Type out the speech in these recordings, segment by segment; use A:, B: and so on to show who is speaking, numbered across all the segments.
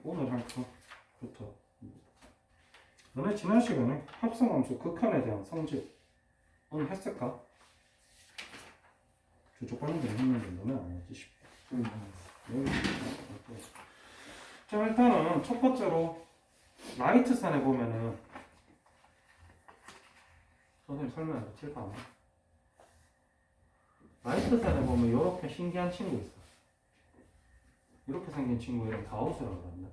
A: 오늘 할 거부터. 너네 지난 시간에 합성함수 극한에 대한 성질 오늘 했을까? 저쪽 관련된 했는데 너네 안 했지 싶어. 자, 일단은 첫 번째로 라이트선에 보면은 선생님 설명해서 칠까? 라이트선에 보면 이렇게 신기한 친구 있어. 이렇게 생긴 친구 이름 가우스라고 그러는데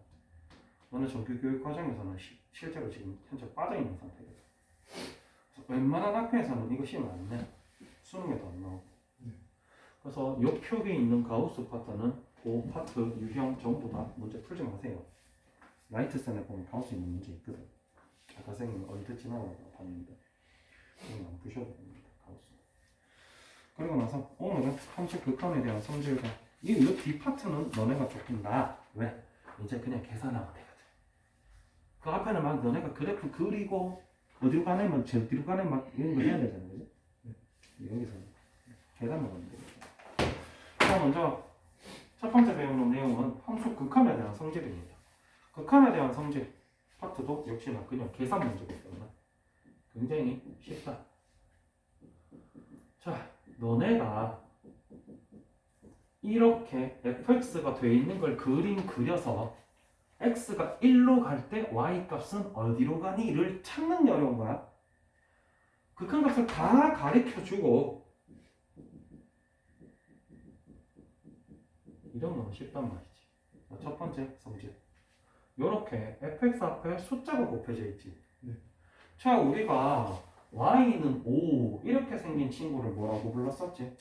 A: 너네 정규교육 과정에서는 실제로 지금 현재 빠져있는 상태거든. 웬만한 학교에서는 이거 시험 안 내. 수능에도 안 나오고. 그래서 이 표기에 있는 가우스 파트는 그 파트 유형 전부 다 문제 풀지 마세요. 라이트선에 보면 가우스 있는 문제 있거든. 아까 선생님 언뜻 지나가다가 봤는데 이건 안 푸셔도 됩니다. 가우스. 그리고 나서 오늘은 함수 극한에 대한 성질과 이 뒷파트는 너네가 조금 나. 왜? 이제 그냥 계산하면 되거든. 그 앞에는 막 너네가 그래프 그리고 어디로 가네 막 저기로 가네 막 이런 거 해야 되잖아. 그지? 여기서 계산만 하면 되겠다. 자, 먼저 첫 번째 배우는 내용은 함수 극한에 대한 성질입니다. 극한에 대한 성질 파트도 역시나 그냥 계산 문제이기 때문에 굉장히 쉽다. 자, 너네가 이렇게 fx가 돼 있는 걸 그림 그려서 x가 1로 갈 때 y 값은 어디로 가니를 찾는 어려운 거야. 극한값을 다 가르쳐 주고 이런 건 쉽단 말이지. 첫 번째 성질. 요렇게 fx 앞에 숫자가 곱해져 있지. 자, 우리가 y는 5 이렇게 생긴 친구를 뭐라고 불렀었지?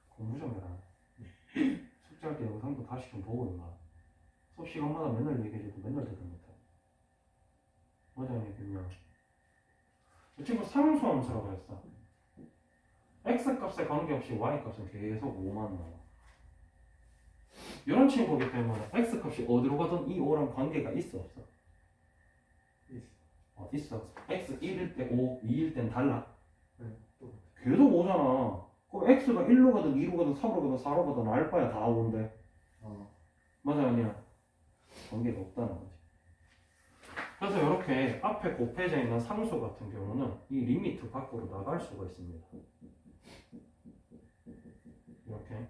A: 공부 좀 해라. 숙제할 때 영상도 다시 좀 보고 임마. 수업 시간마다 맨날 얘기해줘도 맨날 대답 못해. 뭐냐 얘기냐. 이 친구 상수함수라고 했어. x 값에 관계없이 y 값은 계속 5만 나와. 이런 친구이기 때문에 x 값이 어디로 가든 이 5랑 관계가 있어 없어? 있어. x 1일 때 5, 2일 땐 달라. 계속 5잖아. 그럼 x가 1로 가든 2로 가든 3로 가든 4로 가든 알파야 다 5인데. 맞아 아니야? 관계가 없다는 거지. 그래서 이렇게 앞에 곱해져 있는 상수 같은 경우는 이 리미트 밖으로 나갈 수가 있습니다. 이렇게.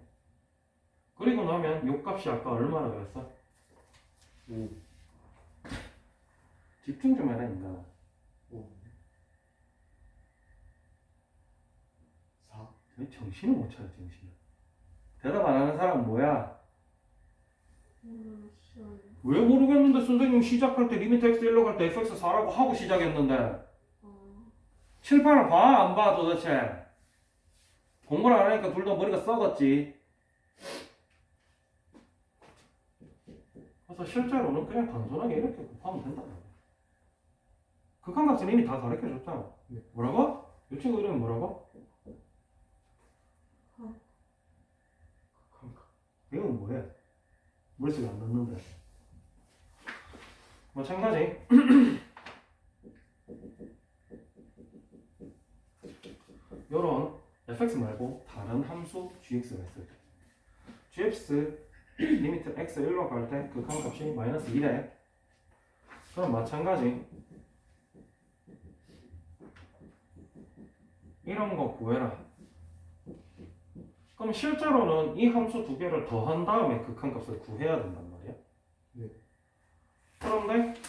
A: 그리고 나면 요 값이 아까 얼마나 그랬어? 5. 집중 좀 해라 인간아. 5. 4. 왜 정신을 못 차려 정신을. 대답 안 하는 사람은 뭐야? 왜 모르겠는데 선생님 시작할 때 리미트 x 1로 갈 때 fx 4라고 하고 시작했는데 칠판을 봐? 안 봐 도대체? 공부를 안 하니까 둘 다 머리가 썩었지. 그래서 실제로는 그냥 단순하게 이렇게 곱하면 된다. 극한값은 이미 다 가르쳐줬잖아. 뭐라고? 이 친구 이름이 뭐라고? 이건 뭐해? 머릿속에 안 넣는데. 마찬가지. 요런 fx 말고 다른 함수 gx가 있어요. gx 리미트 x 1로 갈 때 극한값이 마이너스 1에 그럼 마찬가지 이런 거 구해라. 그럼 실제로는 이 함수 두 개를 더한 다음에 극한값을 구해야 된단 말이야. 그런데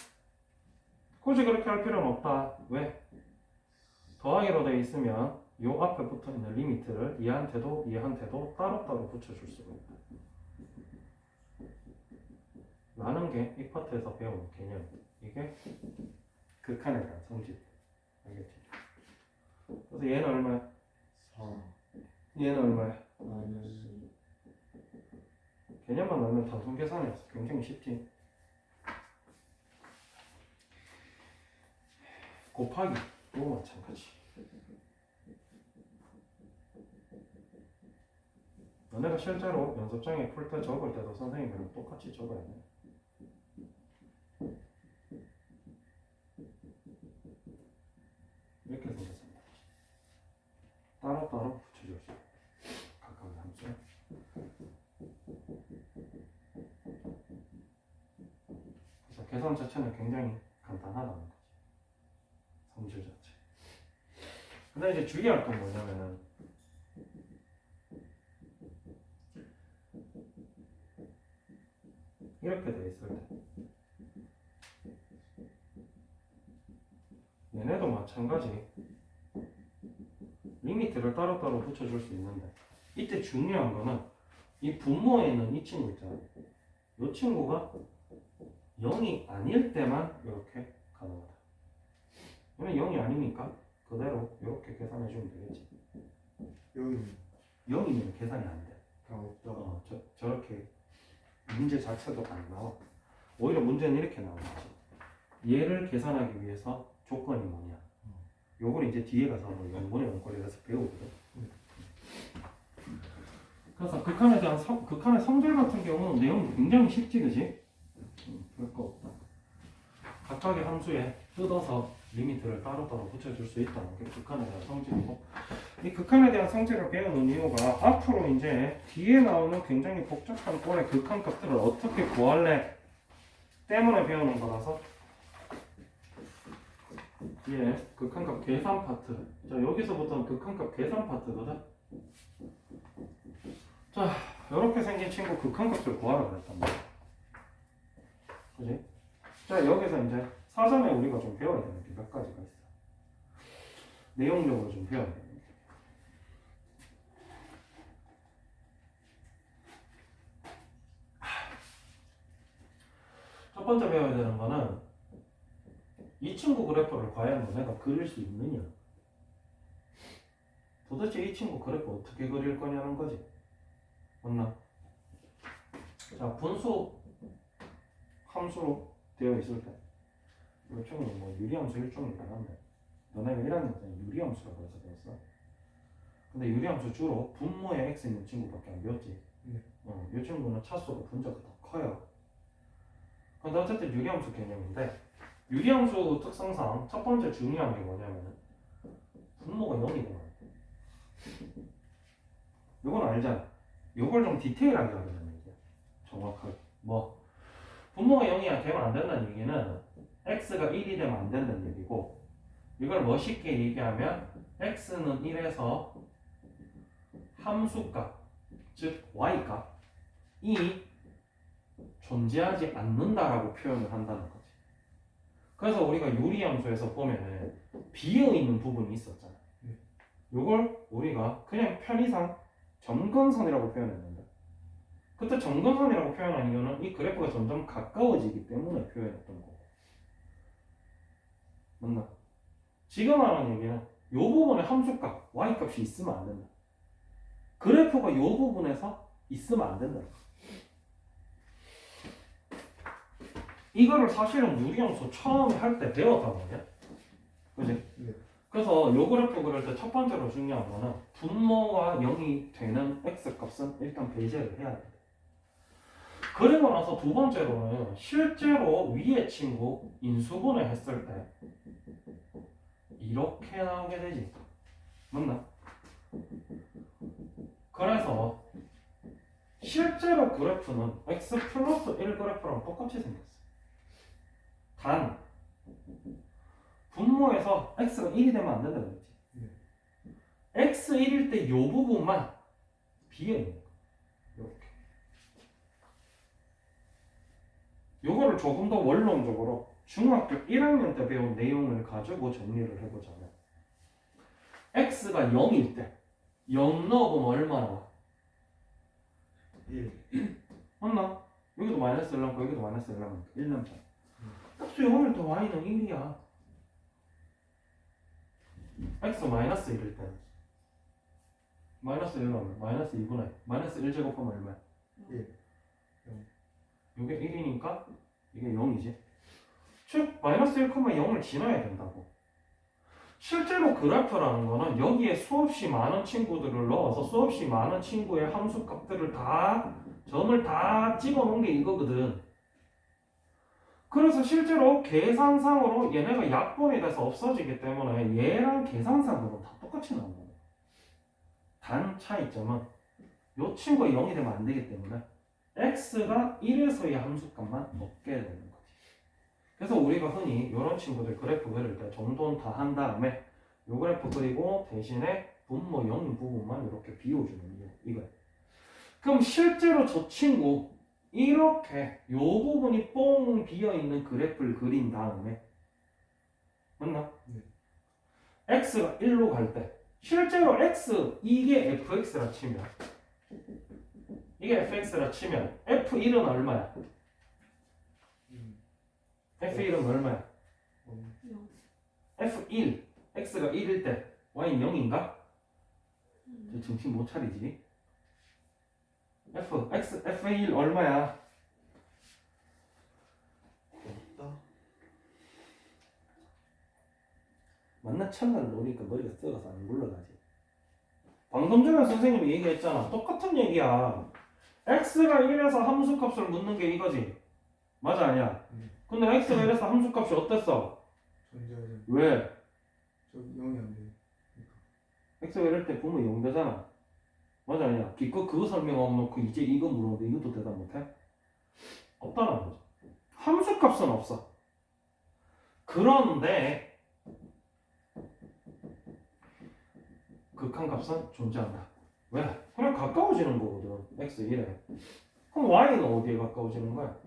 A: 굳이 그렇게 할 필요는 없다. 왜? 더하기로 되어 있으면 요 앞에 붙어 있는 리미트를 얘한테도 얘한테도 따로따로 붙여줄 수가 있다. 라는 게 이 파트에서 배운 개념. 이게 극한에 대한 성질. 알겠지? 그래서 얘는 얼마야? 4. 얘는 얼마야? 개념만 알면 단순 계산이 굉장히 쉽지. 곱하기 또 마찬가지. 너네가 실제로 연습장에 풀 때 적을 때도 선생님이랑 똑같이 적어야 돼. 이렇게 생겼습니다. 따로따로 붙여줄 수 있어요. 각각의 함수. 계산 자체는 굉장히 간단하다는 거지. 성질 자체. 근데 이제 주의할 건 뭐냐면은 이렇게 돼 있을 때 얘네도 마찬가지 리미트를 따로따로 붙여줄 수 있는데 이때 중요한 거는 이 분모에 있는 이 친구 있잖아요. 이 친구가 0이 아닐 때만 이렇게 가능하다. 얘는 0이 아니니까 그대로 이렇게 계산해 주면 되겠지.
B: 여기
A: 0이면 계산이 안 돼.
B: 다 없다.
A: 저렇게 문제 자체도 안 나와. 오히려 문제는 이렇게 나오는 거지. 얘를 계산하기 위해서 조건이 뭐냐. 요걸 이제 뒤에 가서 뭐 연분의 원거리에서 배우거든. 그래서 극한의 성질 같은 경우는 내용이 굉장히 쉽지, 그지? 별거 없다. 각각의 함수에 뜯어서 리미트를 따로따로 붙여줄 수 있다는 게 극한에 대한 성질이고, 이 극한에 대한 성질을 배우는 이유가 앞으로 이제 뒤에 나오는 굉장히 복잡한 꼴의 극한값들을 어떻게 구할래 때문에 배우는 거라서 뒤에 극한값 계산 파트. 자, 여기서부터는 극한값 계산 파트거든. 자, 이렇게 생긴 친구 극한값을 구하라 그랬단 말이야. 그지? 자, 여기서 이제 사전에 우리가 좀 배워야 되는 게 몇 가지가 있어. 내용적으로 좀 배워야 되는 게. 첫 번째 배워야 되는 거는 이 친구 그래프를 과연 너네가 그릴 수 있느냐. 도대체 이 친구 그래프 어떻게 그릴 거냐는 거지. 맞나? 자, 분수 함수로 되어 있을 때 이 친구는 뭐 유리함수 일종이긴 한데 너네가 1학년 때 유리함수라고 해서 배웠어. 근데 유리함수 주로 분모에 x 있는 친구밖에 안 배웠지. 이 친구는 차수가 분자가 더 커요. 근데 어쨌든 유리함수 개념인데 유리함수 특성상 첫 번째 중요한 게 뭐냐면 분모가 0이 되면 안 돼. 요건 알잖아. 요걸 좀 디테일하게 하려는 얘기야. 정확하게. 뭐 분모가 0이 되면 안 된다는 얘기는 x가 1이 되면 안 된다는 얘기고, 이걸 멋있게 얘기하면 x는 1에서 함수값, 즉 y값이 존재하지 않는다라고 표현을 한다는 거지. 그래서 우리가 유리함수에서 보면은 비어있는 부분이 있었잖아. 요걸 우리가 그냥 편의상 점근선이라고 표현했는데, 그때 점근선이라고 표현한 이유는 이 그래프가 점점 가까워지기 때문에 표현했던 거고. 맞나? 지금 하는 얘기는 이 부분에 함수값, y값이 있으면 안 된다. 그래프가 이 부분에서 있으면 안 된다. 이거를 사실은 유리함수 처음에 할 때 배웠단 말이야. 그지?
B: 네.
A: 그래서 이 그래프 그릴 때 첫 번째로 중요한 거는 분모가 0이 되는 x값은 일단 배제를 해야 돼. 그리고 나서 두 번째로는 실제로 위에 친구 인수분해 했을 때 이렇게 나오게 되지. 맞나? 그래서 실제로 그래프는 x 플러스 1 그래프랑 똑같이 생겼어. 단 분모에서 x가 1이 되면 안 된다고 그랬지. x 1일 때 이 부분만 비어있는 거야. 이렇게. 요거를 조금 더 원론적으로 중학교 1학년 때 배운 내용을 가지고 정리를 해보자면 x가 0일 때 0 넣어보면 얼마 나와?
B: 1.
A: 맞나? 여기도 마이너스 1 넣고 여기도 마이너스 1 넣으면 1 남자. x 0일 때 y는 1이야. x 마이너스 1일 때는 마이너스 1 넣으면 마이너스 2분의 마이너스 1 제곱하면 얼마야?
B: 1.
A: 이게 1이니까 이게 0이지. 즉 마이너스 1,0을 지나야 된다고. 실제로 그래프라는 거는 여기에 수없이 많은 친구들을 넣어서 수없이 많은 친구의 함수값들을 다 점을 다 집어넣은 게 이거거든. 그래서 실제로 계산상으로 얘네가 약분이 돼서 없어지기 때문에 얘랑 계산상으로 다 똑같이 나온다. 단 차이점은 이 친구가 0이 되면 안 되기 때문에 x가 1에서의 함수값만 얻게 되는 거지. 그래서 우리가 흔히 이런 친구들 그래프 그릴 때 정돈 다 한 다음에 요 그래프 그리고 대신에 분모 0인 부분만 이렇게 비워주는 이유 이거야. 그럼 실제로 저 친구 이렇게 요 부분이 뽕 비어있는 그래프를 그린 다음에 맞나?
B: 네.
A: x가 1로 갈 때 실제로 x 이게 fx라 치면 이게 fx라 치면 f1은 얼마야? f1은 얼마야? f1 x가 1일 때 y는 0인가? 정신 못 차리지? f1 얼마야?
B: 없다.
A: 만나 첫날 노니까 머리가 썩어서 안 굴러가지. 방금 전에 선생님이 얘기했잖아. 똑같은 얘기야. x가 1에서 함수값을 묻는 게 이거지. 맞아 아니야? 근데 x가 1에서 함수값이 어땠어?
B: 존재하지.
A: 왜?
B: 저 0이 안 돼.
A: x가 이럴 때 보면 0 되잖아. 맞아 아니야? 기껏 그거 설명하고 놓고 이제 이거 물어보는데 이것도 대답 못해? 없다는 거죠. 함수값은 없어. 그런데 극한값은 존재한다. 왜? 그냥 가까워지는 거거든. x 1에. 그럼 y는 어디에 가까워지는 거야?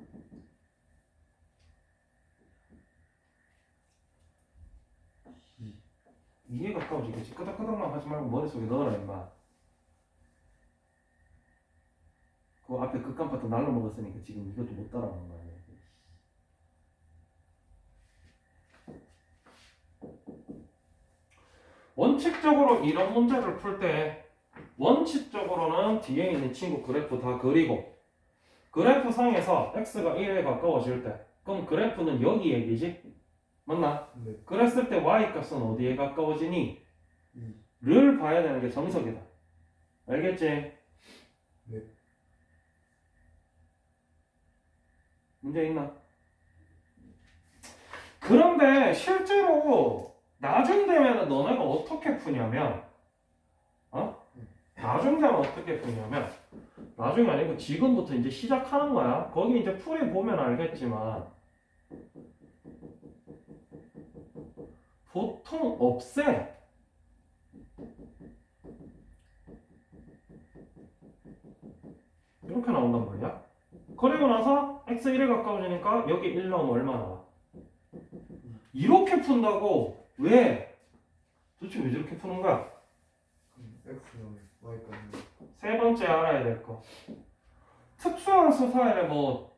A: 2에 가까워지겠지. 끄덕끄덕만 하지 말고 머릿속에 넣어라 임마. 그 앞에 극한 파트 날로 먹었으니까 지금 이것도 못 따라오는 거야. 원칙적으로 이런 문제를 풀 때 원칙적으로는 뒤에 있는 친구 그래프 다 그리고 그래프 상에서 x가 1에 가까워질 때 그럼 그래프는 여기 얘기지? 맞나?
B: 네.
A: 그랬을 때 y 값은 어디에 가까워지니?
B: 2.
A: 를 봐야 되는 게 정석이다. 알겠지?
B: 네.
A: 문제 있나? 그런데 실제로 나중 되면 너네가 어떻게 푸냐면 나중 되면 어떻게 푸냐면 나중이 아니고 지금부터 이제 시작하는 거야. 거기 이제 풀이 보면 알겠지만 보통 없애. 이렇게 나온단 말이야. 그리고 나서 x1에 가까워지니까 여기 1 넣으면 얼마 나와? 이렇게 푼다고. 왜? 도대체 왜 저렇게 푸는 거야?
B: X는 Y까지.
A: 세 번째 알아야 될 거. 특수한 스타일의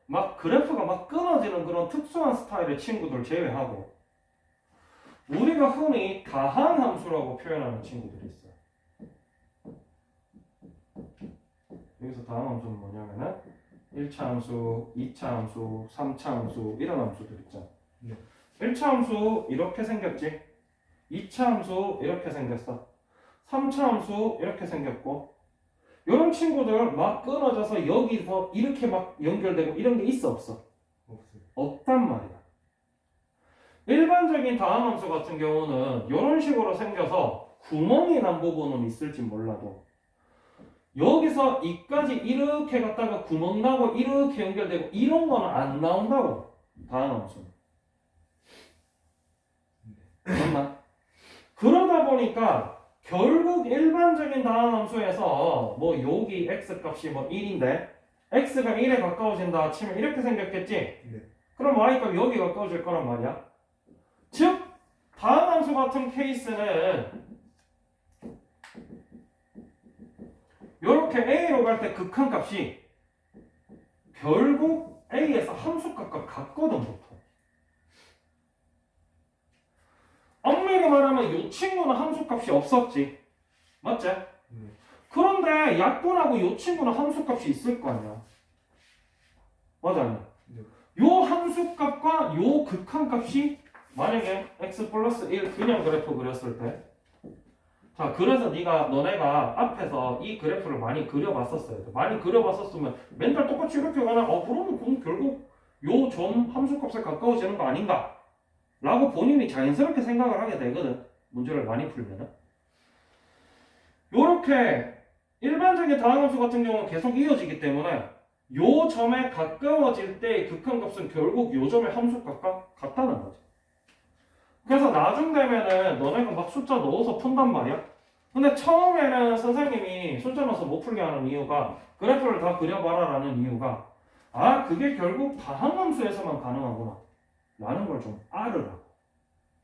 A: 막 그래프가 막 끊어지는 그런 특수한 스타일의 친구들 제외하고 우리가 흔히 다한 함수라고 표현하는 친구들이 있어요. 여기서 다한 함수는 뭐냐면은 1차 함수, 2차 함수, 3차 함수 이런 함수들 있잖아.
B: 네.
A: 1차 함수 이렇게 생겼지. 2차 함수 이렇게 생겼어. 3차 함수 이렇게 생겼고 이런 친구들 막 끊어져서 여기서 이렇게 막 연결되고 이런 게 있어 없어?
B: 없어요.
A: 없단 말이야. 일반적인 다함함수 같은 경우는 이런 식으로 생겨서 구멍이 난 부분은 있을지 몰라도 여기서 이까지 이렇게 갔다가 구멍 나고 이렇게 연결되고 이런 거는 안 나온다고. 다함함수는. 맞나? 그러다 보니까 결국 일반적인 다함함수에서 여기 x값이 1인데 x가 1에 가까워진다 치면 이렇게 생겼겠지?
B: 네.
A: 그럼 y값이 여기 가까워질 거란 말이야. 즉 다함함수 같은 케이스는 이렇게 a로 갈 때 극한값이 결국 a에서 함수값과 같거든 보통. 엄밀히 말하면 이 친구는 함수값이 없었지. 맞지?
B: 네.
A: 그런데 약분하고 이 친구는 함수값이 있을 거 아니야. 맞아 아니야?
B: 네.
A: 요 함수값과 요 극한값이 만약에 x 플러스 1 그냥 그래프 그렸을 때 자 그래서 너네가 앞에서 이 그래프를 많이 그려봤었어야 돼. 많이 그려봤었으면 맨날 똑같이 이렇게 가나 그러면 그럼 결국 요 점 함수값에 가까워지는 거 아닌가? 라고 본인이 자연스럽게 생각을 하게 되거든. 문제를 많이 풀면은. 요렇게 일반적인 다항함수 같은 경우는 계속 이어지기 때문에 요 점에 가까워질 때의 극한값은 결국 요 점의 함수값과 같다는 거지. 그래서 나중 되면은 너네가 막 숫자 넣어서 푼단 말이야. 근데 처음에는 선생님이 숫자 넣어서 못 풀게 하는 이유가 그래프를 다 그려봐라라는 이유가 그게 결국 다항함수에서만 가능하구나 라는 걸 좀 알으라고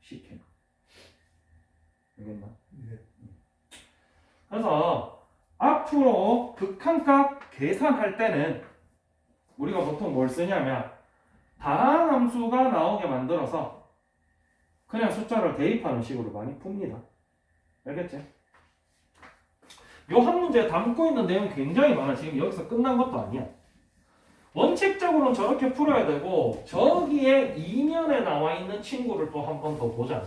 A: 쉽게. 알겠나?
B: 네.
A: 그래서 앞으로 극한값 계산할 때는 우리가 보통 뭘 쓰냐면 다항함수가 나오게 만들어서 그냥 숫자를 대입하는 식으로 많이 풉니다. 알겠지? 요 한 문제에 담고 있는 내용이 굉장히 많아. 지금 여기서 끝난 것도 아니야. 원칙적으로는 저렇게 풀어야 되고 저기에 2면에 나와 있는 친구를 또 한 번 더 보자면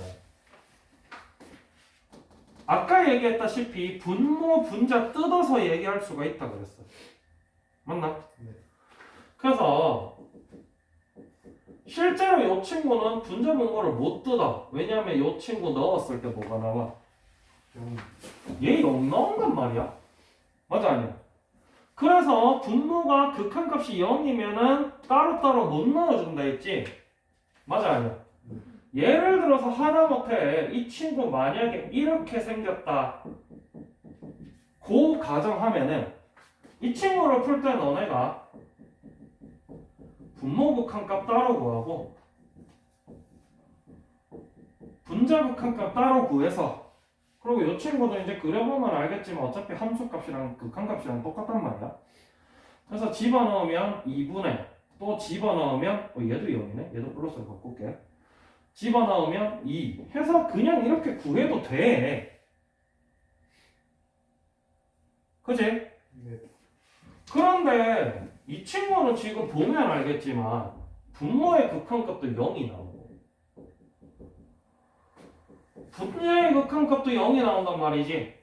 A: 아까 얘기했다시피 분모, 분자 뜯어서 얘기할 수가 있다 그랬어. 맞나?
B: 네.
A: 그래서 실제로 이 친구는 분자 분모를 못 뜯어. 왜냐하면 이 친구 넣었을 때 뭐가 나와? 얘 0 나온단 말이야. 맞아 아니야? 그래서 분모가 극한값이 0이면은 따로따로 못 넣어준다 했지? 맞아 아니야? 예를 들어서 하다못해 이 친구 만약에 이렇게 생겼다 고 가정하면은 이 친구를 풀 때 너네가 분모 극한값 따로 구하고 분자 극한값 따로 구해서 그리고 이 친구도 이제 그려보면 알겠지만 어차피 함수값이랑 극한값이랑 똑같단 말이야. 그래서 집어넣으면 2분의 또 집어넣으면 얘도 0이네. 얘도 플러스로 바꿀게. 집어넣으면 2 해서 그냥 이렇게 구해도 돼. 그치?
B: 네.
A: 그런데 이 친구는 지금 보면 알겠지만 분모의 극한값도 0이 나오고 분모의 극한값도 0이 나온단 말이지.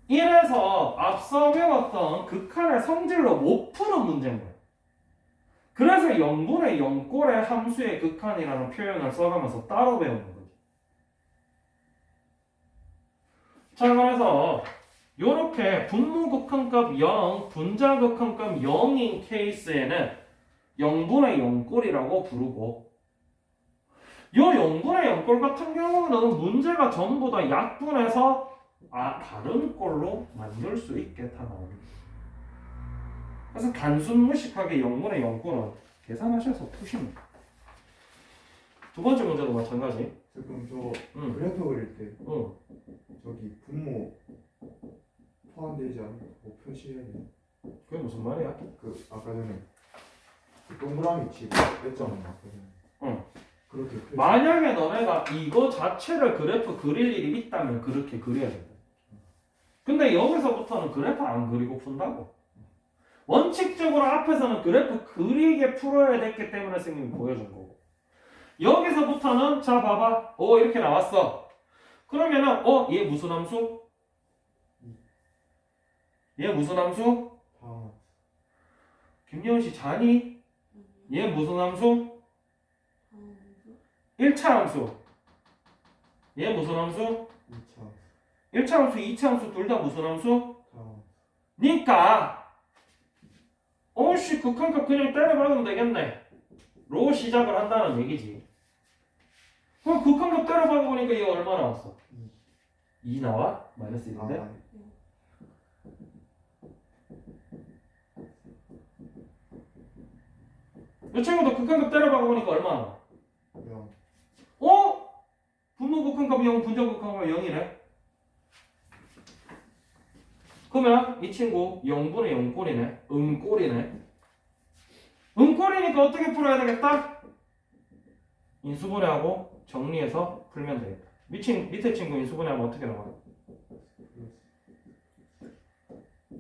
A: 이래서 앞서 배웠던 극한의 성질로 못 푸는 문제인 거야. 그래서 0분의 0꼴의 함수의 극한이라는 표현을 써가면서 따로 배우는 거지. 자, 그래서 요렇게 분모 극한값 0, 분자 극한값 0인 케이스에는 0분의 0꼴이라고 부르고 요 0분의 0꼴 같은 경우는 문제가 전부 다 약분해서 다른 꼴로 만들 수 있게 다 나옵니다. 그래서 단순 무식하게 0분의 0꼴은 계산하셔서 푸십니다. 두 번째 문제도 마찬가지.
B: 그럼 저
A: 응.
B: 그래프 그릴 때
A: 응.
B: 저기 분모 포함되지 않고 표시해야 돼.
A: 그게 무슨 말이야?
B: 그 아까 전에 그 동그라미 치고 뺐잖아. 아까 전에.
A: 응.
B: 그렇게 표시.
A: 만약에 너네가 이거 자체를 그래프 그릴 일이 있다면 그렇게 그려야 된다. 근데 여기서부터는 그래프 안 그리고 푼다고. 원칙적으로 앞에서는 그래프 그리게 풀어야 됐기 때문에 선생님이 보여준 거고. 여기서부터는 자 봐봐. 이렇게 나왔어. 그러면은 얘 무슨 함수? 얘 무슨 함수?
B: 다
A: 김예원 씨 자니? 얘 무슨 함수? 1차 함수. 얘 무슨 함수?
B: 2차
A: 1차 함수, 2차 함수 둘 다 무슨 함수?
B: 다
A: 니까 극한값 그냥 때려박으면 되겠네 로 시작을 한다는 얘기지. 그럼 극한값 때려박아보니까 얘 얼마 나왔어? 2 나와? 마이너스 1인데? 이 친구도 극한값 때려박아보니까 얼마 나와?
B: 0.
A: 분모 극한값 0, 분자 극한값 0이네. 그러면 이 친구 0분의 0꼴이네. 음꼴이네. 음꼴이니까 어떻게 풀어야 되겠다? 인수분해하고 정리해서 풀면 되겠다. 밑에 친구 인수분해하면 어떻게 나와?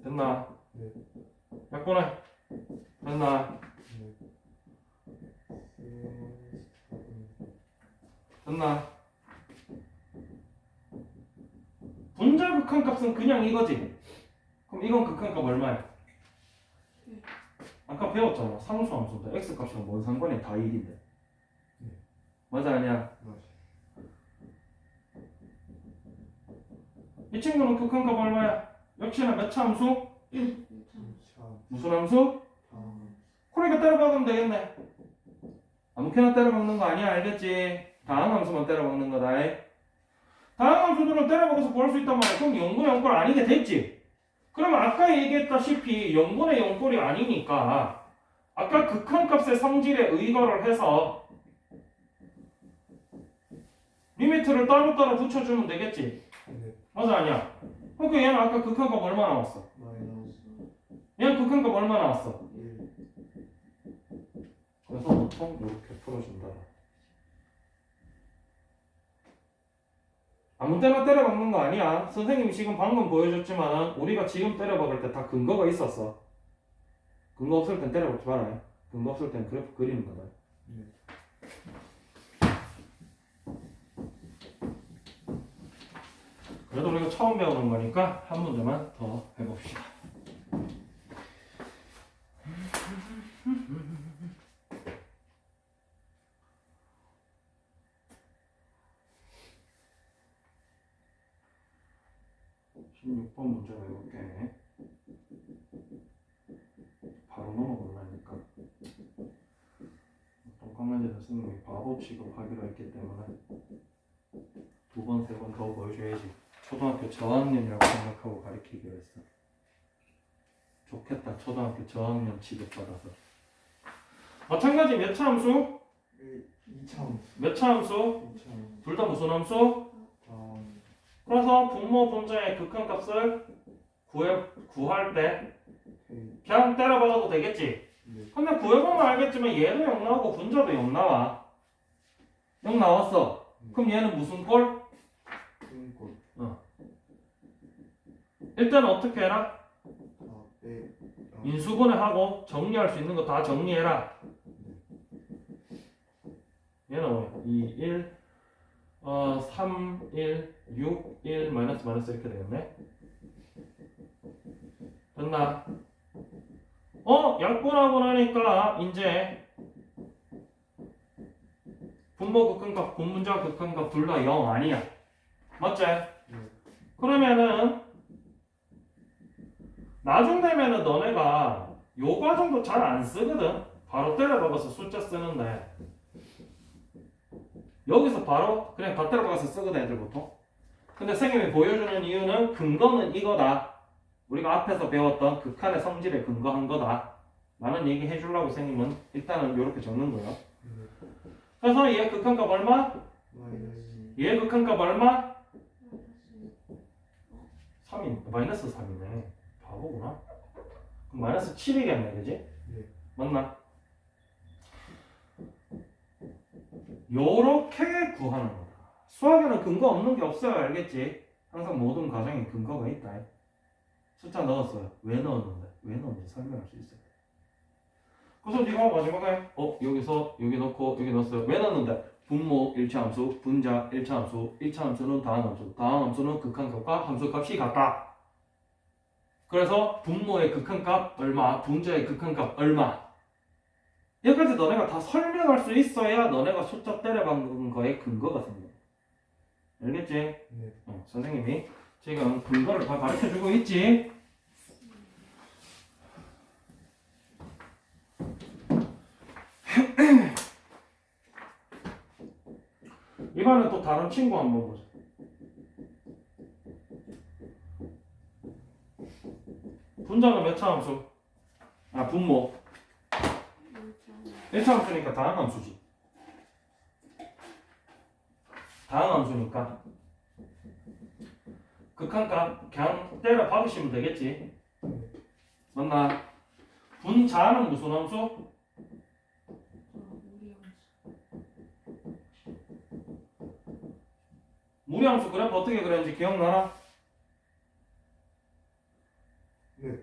A: 됐나?
B: 네.
A: 약분해. 됐나? 됐나? 분자 극한값은 그냥 이거지. 그럼 이건 극한값 얼마야? 아까 배웠잖아. 상수함수인데 x값이랑 뭔 상관이야? 다 1인데. 맞아 아니야?
B: 맞아.
A: 이 친구는 극한값 얼마야? 역시나 몇 차 함수?
B: 2차
A: 무슨 함수?
B: 다
A: 그러니까 때려 박으면 되겠네. 아무렇게나 때려 박는 거 아니야, 알겠지? 다항함수만 때려 박는 거다. 다항함수들은 때려 박아서 구할 수 있단 말이야. 그럼 0분의 0꼴 아니게 됐지? 그러면 아까 얘기했다시피 0분의 0꼴이 아니니까 아까 극한값의 성질에 의거를 해서 리미트를 따로따로 붙여주면 되겠지?
B: 네.
A: 맞아, 아니야? 그러니까 얘는 아까 극한값 얼마 나왔어?
B: 마이너스
A: 얘는 극한값 얼마 나왔어?
B: 1.
A: 그래서 보통 이렇게 풀어준다. 아무 때나 때려 박는 거 아니야. 선생님이 지금 방금 보여줬지만 우리가 지금 때려 박을 때 다 근거가 있었어. 근거 없을 땐 때려 박지 말아요. 근거 없을 땐 그래프 그리는 거다.
B: 네.
A: 그래도 우리가 처음 배우는 거니까 한 문제만 더 해봅시다. (16번) 문제 해볼게. 바로 넘어가려니까 어떤 강아지 선생님이 바보 취급하기로 했기 때문에 두 번, 세 번 더 보여줘야지. 초등학교 저학년이라고 생각하고 가르치기로 했어. 좋겠다. 초등학교 저학년 취급받아서. 마찬가지 몇 차 함수?
B: 2차
A: 몇 차 함수?
B: 2차
A: 둘 다 무슨 함수? 그래서 분모 분자의 극한값을 구할 때 그냥 때려박아도 되겠지?
B: 네.
A: 근데 구해보면 알겠지만 얘도 0 나오고 분자도 0 나와. 0 나왔어. 그럼 얘는 무슨 꼴?
B: 꼴.
A: 일단 어떻게 해라?
B: 네.
A: 인수분해하고 정리할 수 있는 거 다 정리해라. 얘는 2, 1, 3, 1, 6, 1, 마이너스 이렇게 되겠네. 됐나? 약분하고 나니까 이제 분모 극한값, 분문자 극한값 둘 다 0 아니야. 맞지? 그러면은 나중 되면은 너네가 요 과정도 잘 안 쓰거든. 바로 때려박아서 숫자 쓰는데 여기서 바로 그냥 다 때려박아서 쓰거든, 애들 보통. 근데 선생님이 보여주는 이유는 근거는 이거다. 우리가 앞에서 배웠던 극한의 성질에 근거한 거다 라는 얘기 해주려고 선생님은 일단은 이렇게 적는 거예요. 그래서 얘 극한값 얼마? 얘 극한값 얼마? 3인, 마이너스 3이네. 바보구나. 그럼 마이너스 7이겠네, 그지?
B: 네.
A: 맞나? 요렇게 구하는 거다. 수학에는 근거 없는 게 없어요, 알겠지? 항상 모든 과정에 근거가 있다. 숫자 넣었어요. 왜 넣었는데? 왜 넣었는지 설명할 수 있어요. 그래서 네가 마지막에 여기서 여기 넣고 여기 넣었어요. 왜 넣었는데? 분모 1차 함수, 분자 1차 함수, 1차 함수는 다항함수, 다항함수는 극한값과 함수값이 같다. 그래서 분모의 극한값 얼마, 분자의 극한값 얼마. 여기까지 너네가 다 설명할 수 있어야 너네가 숫자 때려박는 거에 근거가 생겨. 알겠지?
B: 네.
A: 선생님이 지금 근거를 다 가르쳐주고 있지? 이번엔 또 다른 친구 한번 보자. 분자는 몇 차 함수? 분모 1차 함수니까 다항함수지. 다항함수니까 극한값 그냥 때려 박으시면 되겠지. 맞나? 분자는 무슨 함수? 무리함수 그래프 어떻게 그렸는지 기억나나?
B: 네.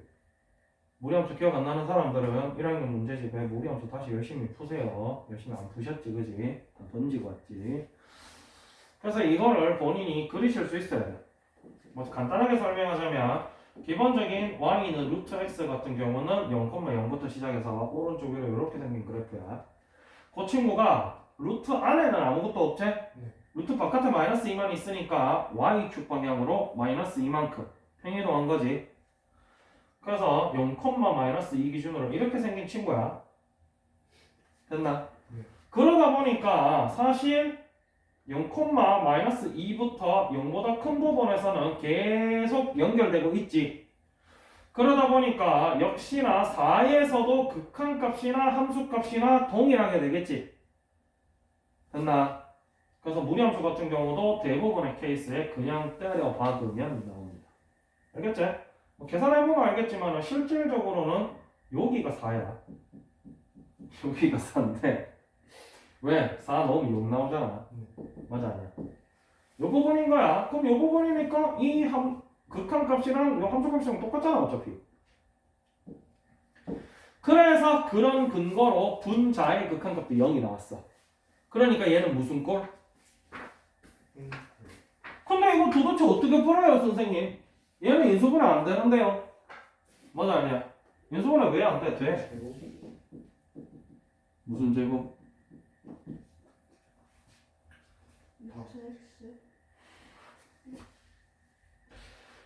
A: 무리함수 기억 안 나는 사람들은 1학년 문제집에 무리함수 다시 열심히 푸세요. 열심히 안 푸셨지, 그지? 다 던지고 왔지. 그래서 이거를 본인이 그리실 수 있어야 돼. 뭐 간단하게 설명하자면 기본적인 y는 루트 x 같은 경우는 0,0부터 시작해서 오른쪽 위로 이렇게 생긴 그래프야. 그 친구가 루트 안에는 아무것도 없지? 루트 바깥에 마이너스 2만 있으니까 y축 방향으로 마이너스 2만큼 평이동한 거지. 그래서 0, 마이너스 2 기준으로 이렇게 생긴 친구야. 됐나?
B: 네.
A: 그러다 보니까 사실 0,-2부터 0보다 큰 부분에서는 계속 연결되고 있지. 그러다 보니까 역시나 4에서도 극한값이나 함수값이나 동일하게 되겠지. 됐나? 그래서 무리함수 같은 경우도 대부분의 케이스에 그냥 때려 박으면 나옵니다. 알겠지? 뭐 계산해보면 알겠지만 실질적으로는 여기가 4야. 여기가 4인데 왜? 4 넣으면 6 나오잖아. 맞아 아니야? 요 부분인 거야. 그럼 요 부분이니까 이 극한값이랑 요 함수값이랑 똑같잖아 어차피. 그래서 그런 근거로 분자의 극한값도 0이 나왔어. 그러니까 얘는 무슨 꼴? 근데 이거 도대체 어떻게 풀어요 선생님? 얘는 인수분해 안 되는데요. 맞아 아니야? 인수분해 왜 안 돼? 돼? 무슨 제곱?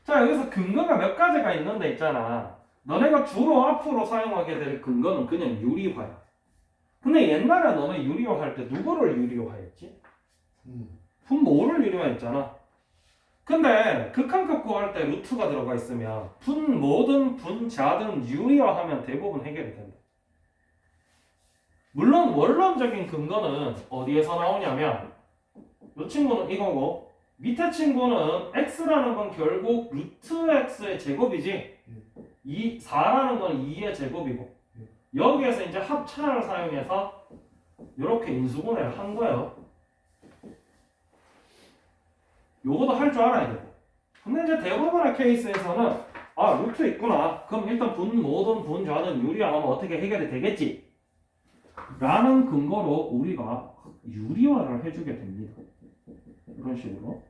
A: 자 여기서 근거가 몇 가지가 있는데 있잖아. 너네가 주로 앞으로 사용하게 될 근거는 그냥 유리화야. 근데 옛날에 너네 유리화 할 때 누구를 유리화했지? 분모를 유리화했잖아. 근데 극한값 구할 때 루트가 들어가 있으면 분모든 분자든 유리화하면 대부분 해결이 된다. 물론 원론적인 근거는 어디에서 나오냐면 이 친구는 이거고 밑에 친구는 x라는 건 결국 루트 x의 제곱이지 4라는 건 2의 제곱이고 여기에서 이제 합차를 사용해서 이렇게 인수분해를 한 거예요. 요거도 할 줄 알아야 되고. 근데 이제 대부분의 케이스에서는 루트 있구나. 그럼 일단 분모든 분자든 유리화하면 어떻게 해결이 되겠지? 라는 근거로 우리가 유리화를 해주게 됩니다. 이런 식으로.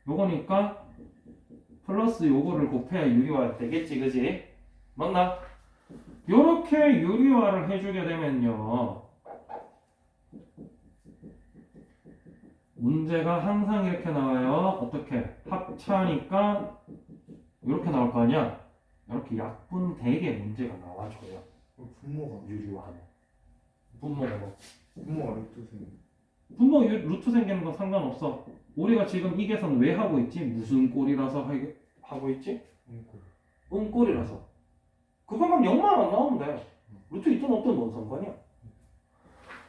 A: 요거니까 플러스 요거를 곱해야 유리화 되겠지, 그지? 맞나? 요렇게 유리화를 해주게 되면요. 문제가 항상 이렇게 나와요. 어떻게? 합차니까 이렇게 나올 거 아니야? 이렇게 약분되게 문제가 나와줘요.
B: 분모가
A: 유리화하면. 분모가 뭐?
B: 분모가 루트생.
A: 분모 루트 생기는 건 상관없어. 우리가 지금 이 계산 왜 하고 있지? 무슨 꼴이라서 하고 있지? 꼴이라서. 그거만 0만 안 나오면 돼. 루트 있든 없든 뭔 상관이야.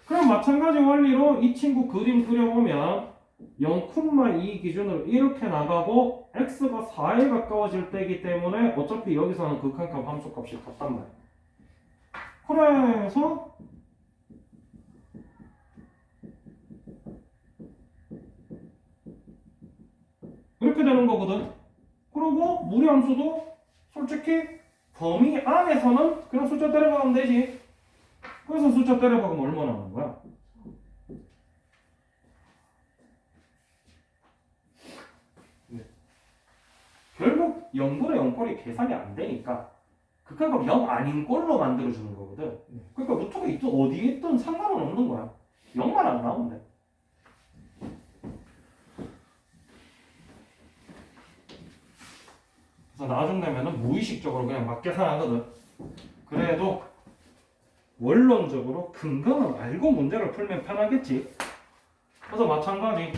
A: 그럼 마찬가지 원리로 이 친구 그림 그려보면 0,2 기준으로 이렇게 나가고 x가 4에 가까워질 때이기 때문에 어차피 여기서는 극한값 함수값이 같단 말이야. 그래서 이렇게 되는 거거든. 그리고 무리함수도 솔직히 범위 안에서는 그냥 숫자 때려박으면 되지. 그래서 숫자 때려박으면 얼마 나오는 거야? 결국 0분의 0꼴이 계산이 안 되니까 극한값 0 아닌 꼴로 만들어주는 거거든. 그러니까 루트가 있든 어디에 있든 상관은 없는 거야. 0만 안 나오면 돼. 그래서 나중 되면은 무의식적으로 그냥 막 계산하거든. 그래도 원론적으로 근거는 알고 문제를 풀면 편하겠지. 그래서 마찬가지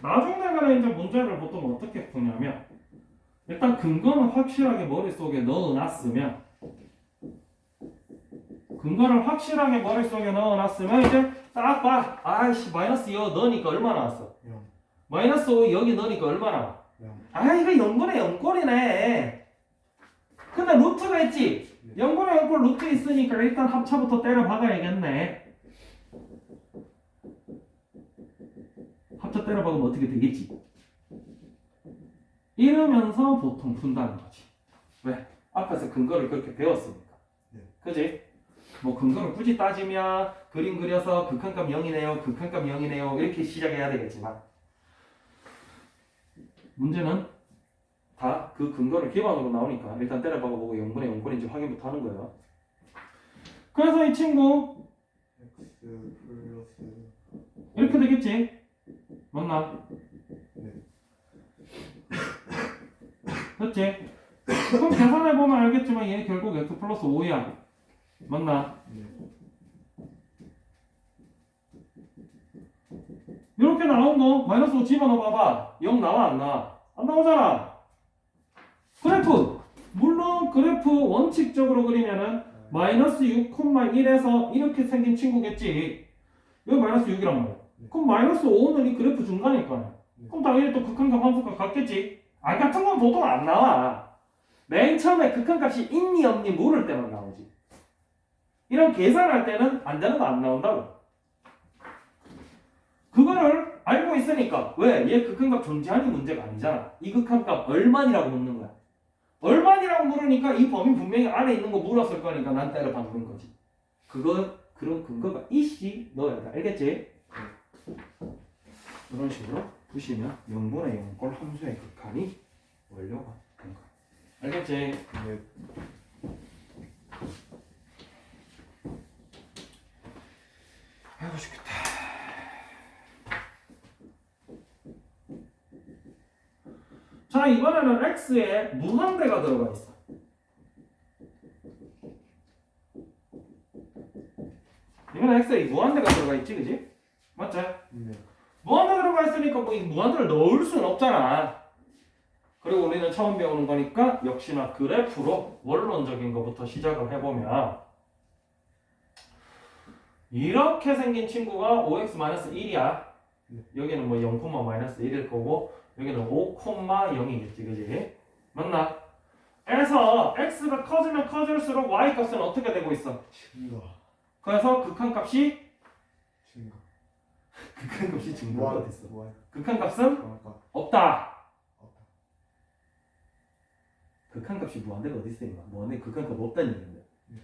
A: 나중 되면은 이제 문제를 보통 어떻게 푸냐면 일단 근거는 확실하게 머릿속에 넣어놨으면 이제 딱 봐. 아이씨 마이너스 여 넣으니까 얼마 나왔어?
B: 0.
A: 마이너스 5 여기 넣으니까 얼마 나와?
B: 0.
A: 이거 0분의 0꼴이네. 근데 루트가 있지? 0분의 0꼴 루트 있으니까 일단 합차부터 때려 박아야겠네. 합차 때려 박으면 어떻게 되겠지? 이러면서 보통 푼다는 거지. 왜? 앞에서 근거를 그렇게 배웠으니까. 그지? 뭐 근거를 굳이 따지면 그림 그려서 극한값 0이네요. 극한값 0이네요. 이렇게 시작해야 되겠지만 문제는 다 그 근거를 기반으로 나오니까 일단 때려박아보고 0분의 0꼴인지 확인부터 하는 거예요. 그래서 이 친구
B: x 플러스
A: 이렇게 되겠지? 맞나? 그렇지? 그럼 계산해보면 알겠지만 얘 결국 x 플러스 5야. 맞나?
B: 네.
A: 이렇게 나온 거 마이너스 5 집어넣어봐봐. 0 나와 안 나와? 안 나오잖아. 그래프 물론 그래프 원칙적으로 그리면은 마이너스 6,1에서 이렇게 생긴 친구겠지. 여기 마이너스 6이란 말이야. 그럼 마이너스 5는 이 그래프 중간일 거 아니야. 그럼 당연히 또 극한값 함수가 같겠지. 아 같은 건 보통 안 나와. 맨 처음에 극한값이 있니 없니 물을 때만 나오지. 이런 계산할 때는 안 되는 거 안 나온다고. 그거를 알고 있으니까 왜? 얘 극한값 존재하니 문제가 아니잖아. 이 극한값 얼마니라고 묻는 거야. 얼마니라고 물으니까 이 범위 분명히 안에 있는 거 물었을 거니까 난 때려 박는 거지. 그런 근거가 있이 넣어야 돼. 알겠지? 이런 식으로 보시면 0분의 0꼴 함수의 극한이 원료가 된 거야. 알겠지?
B: 네.
A: 아이고 죽겠다. 자 이번에는 x에 무한대가 들어가 있어. 이번에 x에 무한대가 들어가 있지, 그지? 맞지?
B: 네.
A: 무한대 들어가 있으니까 뭐 이 무한대를 넣을 수는 없잖아. 그리고 우리는 처음 배우는 거니까 역시나 그래프로 원론적인 것부터 시작을 해보면 이렇게 생긴 친구가 5x-1이야. 여기는 뭐 0,-1일 거고 여기는 5,0이겠지, 그지? 맞나? 에서 x가 커지면 커질수록 y 값은 어떻게 되고 있어?
B: 증가.
A: 그래서 극한값이
B: 증가.
A: 극한값이 증가가 됐어.
B: 무한.
A: 극한값은
B: 그러니까
A: 없다.
B: 없다.
A: 극한값이 무한대가 어디 있어? 무한대 극한값 없다는 얘기인데.
B: 네.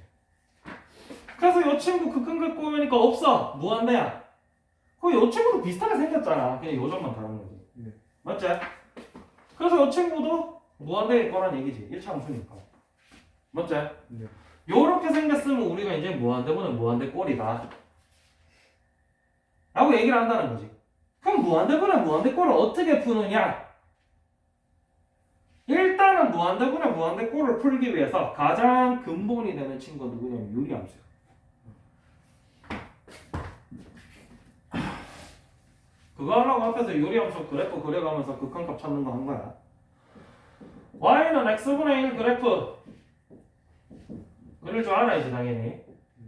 A: 그래서 이 친구 극한값 꼬이니까 없어. 무한대야. 이 친구도 비슷하게 생겼잖아. 그냥 요점만 다른 거지.
B: 네.
A: 맞지? 그래서 이 친구도 무한대일 거란 얘기지. 1차 함수니까. 맞지?
B: 네.
A: 요렇게 생겼으면 우리가 이제 무한대분은 무한대 꼴이다 라고 얘기를 한다는 거지. 그럼 무한대분의 무한대 꼴을 어떻게 푸느냐? 일단은 무한대분의 무한대 꼴을 풀기 위해서 가장 근본이 되는 친구가 누구냐면 유리함수야. 그거 하려고 앞에서 유리함수 그래프 그려가면서 극한값 찾는 거 한 거야. y는 x분의 1 그래프 그릴 줄 알아야지 당연히.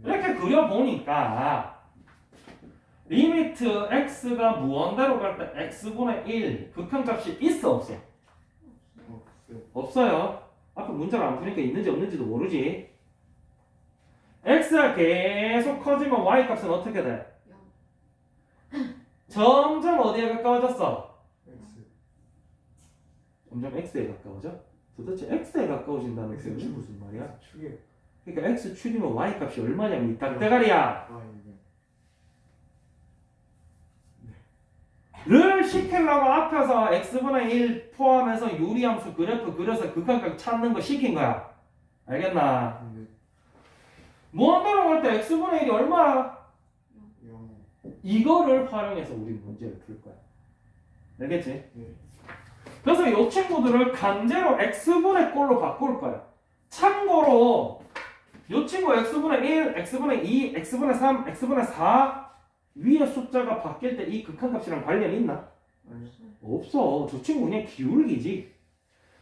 A: 이렇게 그려보니까 리미트 x가 무한대로 갈 때 x분의 1 극한값이 있어 없어?
B: 없어요.
A: 없어요. 앞에 문제를 안 푸니까 있는지 없는지도 모르지. x가 계속 커지면 y 값은 어떻게 돼? 점점 어디에 가까워졌어?
B: X.
A: 점점 x에 가까워져? 도대체 x에 가까워진다는 게
B: X.
A: 무슨 말이야?
B: 축에.
A: 그러니까 x 줄이면 y 값이 얼마냐면 이 닭대가리야.
B: 이게.
A: 를 시키려고 앞에서 x분의 1 포함해서 유리함수 그래프 그려서 극한값 찾는 거 시킨 거야. 알겠나?
B: 네.
A: 무한대로 갈 때 x분의 1이 얼마야?
B: 0.
A: 이거를 활용해서 우리 문제를 풀 거야. 알겠지?
B: 네.
A: 그래서 이 친구들을 강제로 x분의 꼴로 바꿀 거야. 참고로 이 친구 x분의 1, x분의 2, x분의 3, x분의 4 위에 숫자가 바뀔 때 이 극한값이랑 관련이 있나?
B: 아니.
A: 없어. 저 친구 그냥 기울기지.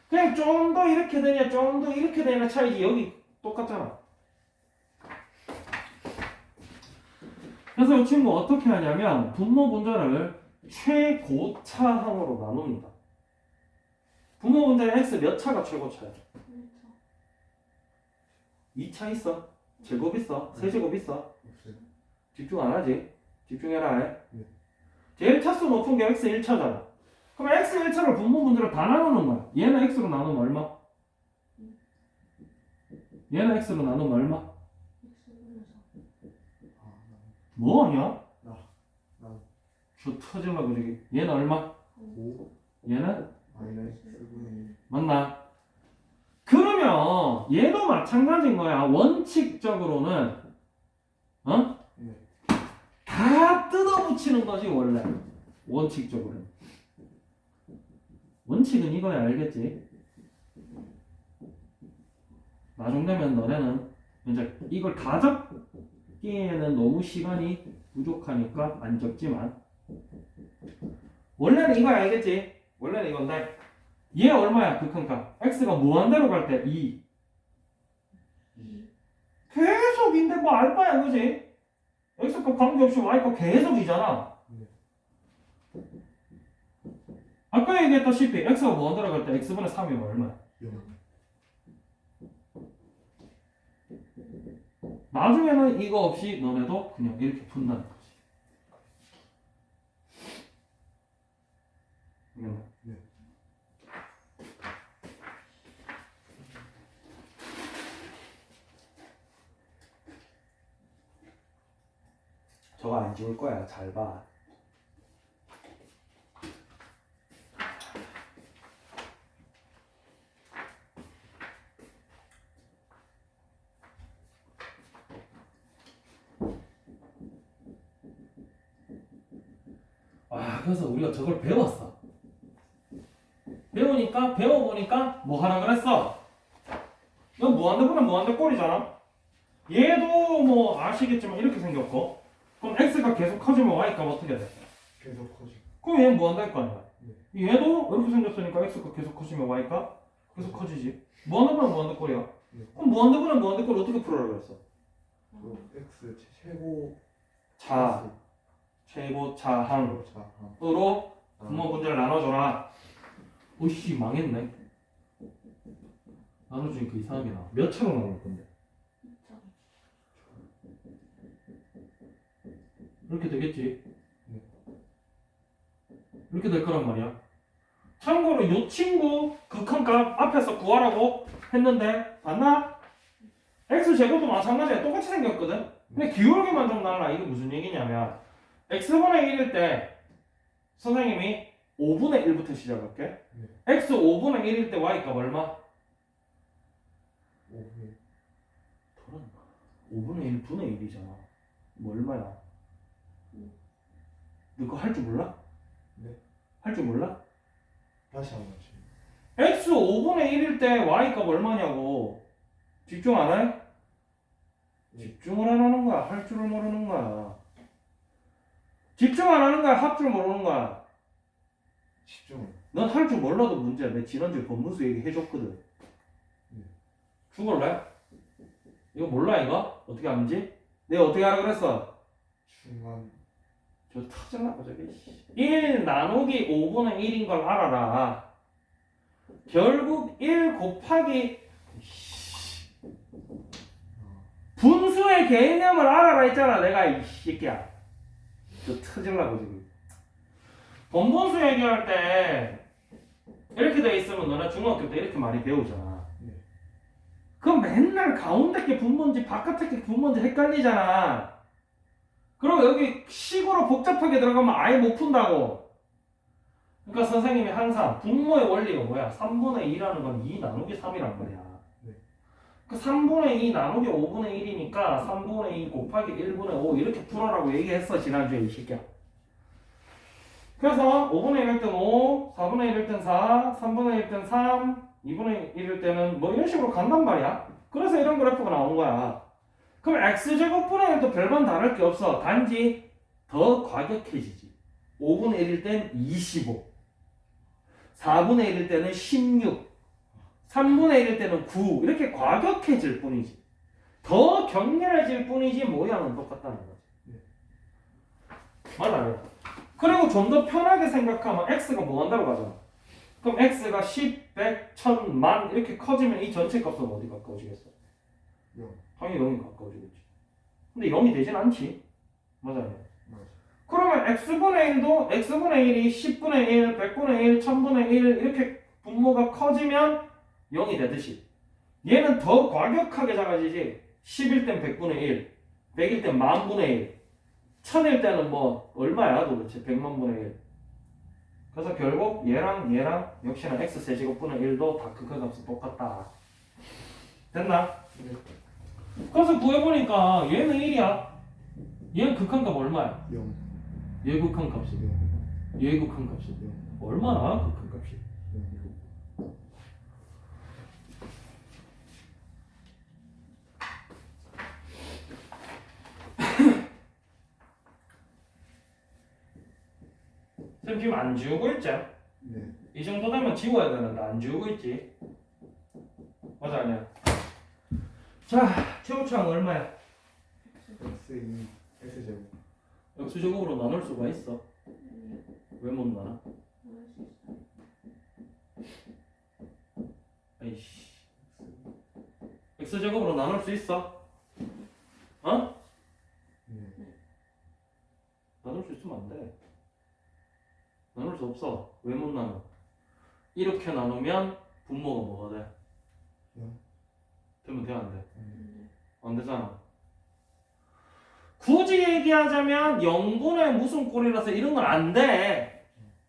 A: 그냥 좀 더 이렇게 되냐 좀 더 이렇게 되냐 차이지. 여기 똑같잖아. 그래서 이 친구 어떻게 하냐면 분모 분자를 최고차항으로 나눕니다. 분모 분자의 x 몇 차가 최고차야? 2차 있어? 제곱 있어? 세제곱 있어?
B: 없어요.
A: 집중 안 하지? 집중해라.
B: 네.
A: 제일 차수 높은 게 x 1차잖아. 그럼 x 1차를 분모 분자로 다 나누는 거야. 얘는 x로 나누면 얼마? 얘는 x로 나누면 얼마? 뭐하냐?
B: 나.
A: 저 터질라고 저기. 얘는 얼마?
B: 5.
A: 얘는?
B: 마이너스 1분의 1.
A: 맞나? 그러면 얘도 마찬가지인 거야. 원칙적으로는 어?
B: 네.
A: 다 뜯어붙이는 거지 원래. 원칙적으로는. 원칙은 이거야. 알겠지? 나중 되면 너네는 이제 이걸 다 적기에는 너무 시간이 부족하니까 안 적지만 원래는 이거 알겠지? 원래는 이건데 얘 얼마야 극한값? x가 무한대로 갈 때 2 계속인데 뭐 알바야 그지? x값 관계없이 y값 계속이잖아. 아까 얘기했다시피 x가 무한대로 갈 때 x분의 3이면 얼마야?
B: 0.
A: 나중에는 이거 없이 너네도 그냥 이렇게 푼다는 거지.
B: 네.
A: 저거 안 지울 거야. 잘 봐. 그래서 우리가 저걸 배웠어. 배워보니까 뭐 하나 그랬어? 이건 무한대분의 무한대꼴이잖아. 얘도 뭐 아시겠지만 이렇게 생겼고, 그럼 x가 계속 커지면 y값 어떻게 돼?
B: 계속 커지고.
A: 그럼 얘는 무한대일 거 아니야.
B: 네.
A: 얘도 이렇게 생겼으니까 x가 계속 커지면 y값 계속 커지지. 무한대분의 무한대꼴이야.
B: 네.
A: 그럼 무한대분의 무한대꼴 어떻게 풀으라고 했어?
B: x 최고
A: 최고 차항으로
B: 차항.
A: 분모 분자를 나눠줘라. 오씨 망했네. 나눠주니까 이상하게 나와. 몇 차로 나올 건데? 이렇게 되겠지?
B: 네.
A: 이렇게 될 거란 말이야. 참고로 이 친구 극한값 앞에서 구하라고 했는데 봤나? x제곱도 마찬가지야. 똑같이 생겼거든? 근데 기울기만 좀 달라. 이게 무슨 얘기냐면 x분의 1일 때 선생님이 5분의 1부터 시작할게.
B: 네.
A: x 5분의 1일 때 y값 얼마?
B: 5분의
A: 5분의 1 분의 1이잖아. 뭐 얼마야? 너 그거 할 줄 몰라?
B: 네.
A: 할 줄 몰라?
B: 다시 한번 지.
A: x 5분의 1일 때 y값 얼마냐고. 집중 안 해? 집중을 안 하는 거야? 할 줄을 모르는 거야? 집중 안 하는 거야? 합 줄 모르는 거야?
B: 집중.
A: 넌 할 줄 몰라도 문제야. 내 지난주에 법문수 얘기해줬거든. 죽을래? 이거 몰라 이거? 어떻게 하는지? 내가 어떻게 하라 그랬어?
B: 중간.
A: 저 터져나고 저기 1 나누기 5분의 1인 걸 알아라. 결국 1 곱하기 분수의 개념을 알아라 했잖아 내가 이 새끼야. 저 터질라고 지금. 번분수 얘기할 때 이렇게 돼 있으면 너네 중학교 때 이렇게 많이 배우잖아.
B: 네.
A: 그럼 맨날 가운데 게 분모인지 바깥에 게 분모인지 헷갈리잖아. 그리고 여기 식으로 복잡하게 들어가면 아예 못 푼다고. 그러니까 선생님이 항상 분모의 원리가 뭐야? 3분의 2라는 건 2 나누기 3이란 말이야.
B: 네.
A: 그 3분의 2 나누기 5분의 1이니까 3분의 2 곱하기 1분의 5 이렇게 풀어라고 얘기했어 지난주에 이 새끼야. 그래서 5분의 1일 땐 5, 4분의 1일 땐 4, 3분의 1일 땐 3, 2분의 1일 때는 뭐 이런 식으로 간단 말이야. 그래서 이런 그래프가 나온 거야. 그럼 x제곱분의 1도 별반 다를 게 없어. 단지 더 과격해지지. 5분의 1일 땐 25, 4분의 1일 때는 16, 3분의 1일 때는 9 이렇게 과격해질 뿐이지. 더 격렬해질 뿐이지 모양은 똑같다는 거지. 맞아요. 그리고 좀 더 편하게 생각하면 x가 무한대로 가잖아. 그럼 x가 10, 100, 1000, 만 이렇게 커지면 이 전체 값은 어디 가까워지겠어?
B: 0.
A: 당연히 0이 가까워지겠지. 근데 0이 되진 않지. 맞아요.
B: 맞아.
A: 그러면 x분의 1도 x분의 1이 10분의 1, 100분의 1, 1000분의 1 이렇게 분모가 커지면 0이 되듯이 얘는 더 과격하게 작아지지. 10일 땐 100분의 1, 100일 땐 만분의 1, 1000일 때는 뭐 얼마야 도대체 100만분의 1. 그래서 결국 얘랑 역시나 x 세제곱분의 1도 다 극한값은 똑같다. 됐나?
B: 네.
A: 그래서 구해보니까 얘는 1이야. 얘는 극한값 얼마야?
B: 0.
A: 얘 극한값이
B: 0.
A: 얘 극한값이
B: 0.
A: 얼마나 극한값이?
B: 0.
A: 지금 안 지우고 있지?
B: 네.
A: 이 정도 되면 지워야 되는데 안 지우고 있지? 맞아 아니야? 자, 최고차항 얼마야?
B: X2 X제곱.
A: X제곱으로 나눌 수가 있어. 왜 못 나눠? 아이씨. X제곱으로 나눌 수 있어? 어?
B: 네.
A: 나눌 수 있으면 안 돼. 나눌 수 없어. 왜 못 나눠? 이렇게 나누면 분모가 뭐가 돼?
B: 영.
A: 되면 돼, 안 돼?
B: 네.
A: 안 되잖아. 굳이 얘기하자면 0분의 무슨 꼴이라서 이런 건 안 돼.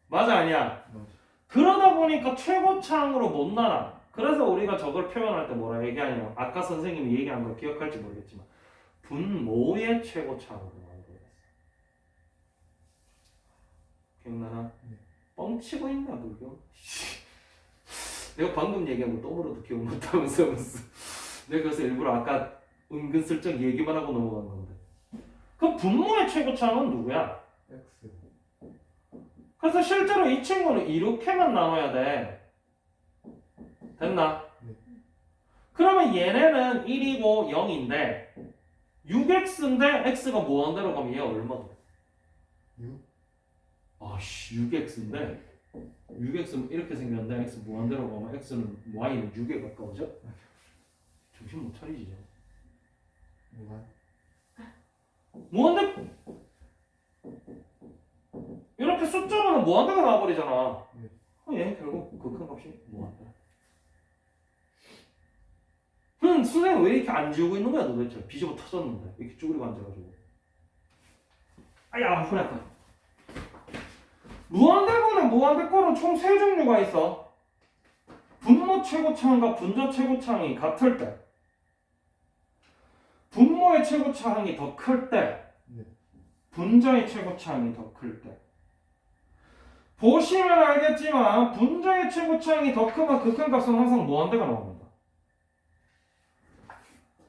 A: 맞아, 아니야?
B: 맞아.
A: 그러다 보니까 최고차항으로 못 나눠. 그래서 우리가 저걸 표현할 때 뭐라 얘기하냐면 아까 선생님이 얘기한 걸 기억할지 모르겠지만 분모의 최고차항으로 나누고 있어. 기억나나?
B: 네.
A: 뻥치고 있나 그거? 내가 방금 얘기한 거 또물어도 기억 못하면서 내가 그래서 일부러 아까 은근슬쩍 얘기만 하고 넘어간 건데 그 분모의 최고차항은 누구야?
B: X.
A: 그래서 실제로 이 친구는 이렇게만 나눠야 돼. 됐나?
B: 네.
A: 그러면 얘네는 1이고 0인데 6x인데 x가 무한대로 가면 얘가 얼마다?
B: 6.
A: 아씨 6x인데 6x는 이렇게 생겼는데 x 무한대로 가면 x는 y는 6에 가까워져? 정신 못 차리지.
B: 뭐가?
A: 무한대 이렇게 숫자로는 무한대가 나와버리잖아.
B: 네.
A: 얘 결국 극한값이 무한대. 선생님 왜 이렇게 안 지우고 있는 거야 도대체? 비집어 터졌는데 이렇게 쭈그리고 앉아가지고. 아야 후렸다. 무한대분의 무한대꼴은 총 세 종류가 있어. 분모 최고차항과 분자 최고차항이 같을 때, 분모의 최고차항이 더 클 때,
B: 네.
A: 분자의 최고차항이 더 클 때. 보시면 알겠지만 분자의 최고차항이 더 크면 극한값은 항상 무한대가 나옵니다.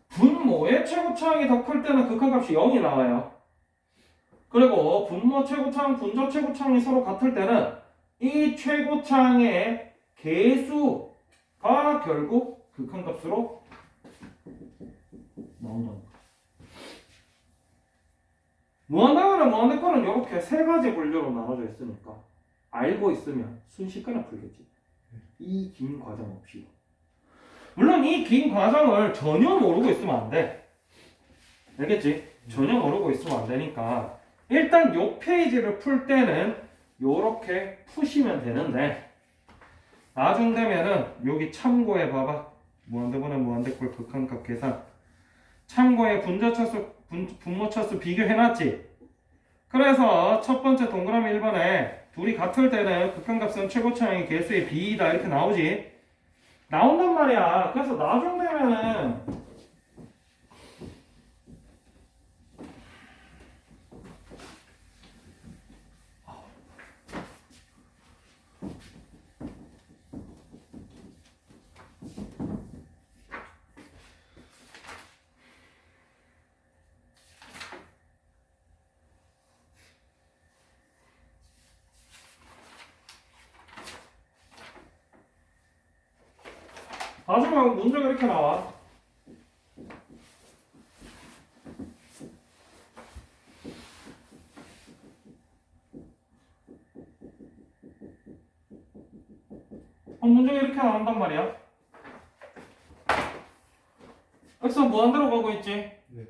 A: 분모의 최고차항이 더 클 때는 극한값이 0이 나와요. 그리고 분모 최고차항, 분자 최고차항이 서로 같을 때는 이 최고차항의 개수가 결국 극한값으로 나온다는 거예요. 무한대거나 무한대거는 이렇게 세 가지 분류로 나눠져 있으니까 알고 있으면 순식간에 풀겠지. 이 긴 과정 없이. 물론 이 긴 과정을 전혀 모르고 있으면 안 돼. 알겠지? 전혀 모르고 있으면 안 되니까 일단 요 페이지를 풀 때는 요렇게 푸시면 되는데 나중 되면은 여기 참고해 봐봐. 무한대분의 무한대꼴 극한값 계산. 참고해 분자차수 분모차수 비교해놨지. 그래서 첫 번째 동그라미 1번에 둘이 같을 때는 극한값은 최고차항의 개수의 비이다 이렇게 나오지. 나온단 말이야. 그래서 나중 되면은 마지막 문제가 이렇게 나와. 문제가 이렇게 나온단 말이야. x는 무한대로 가고 있지.
B: 네.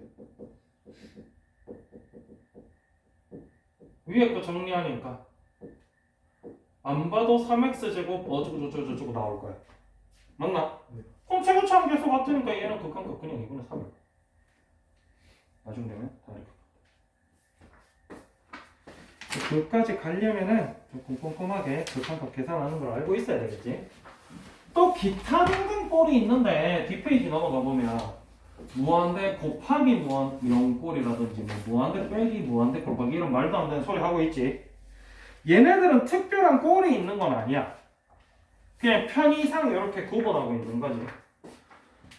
A: 위에 거 정리하니까 안 봐도 3x제곱 어쩌고 나올 거야. 맞나?
B: 네.
A: 그럼 최고차항 계수 같으니까 얘는 극한값 그냥 이거는 3이야. 나중 되면 다 이렇게. 그까지 가려면은 좀 꼼꼼하게 극한값 계산하는 걸 알고 있어야 되겠지. 또 기타 등등 꼴이 있는데 뒷페이지 넘어가 보면 무한대 곱하기 무한 0꼴이라든지 뭐 무한대 빼기 무한대 곱하기 이런 말도 안 되는 소리 하고 있지. 얘네들은 특별한 꼴이 있는 건 아니야. 그냥 편의상 이렇게 구분하고 있는 거지.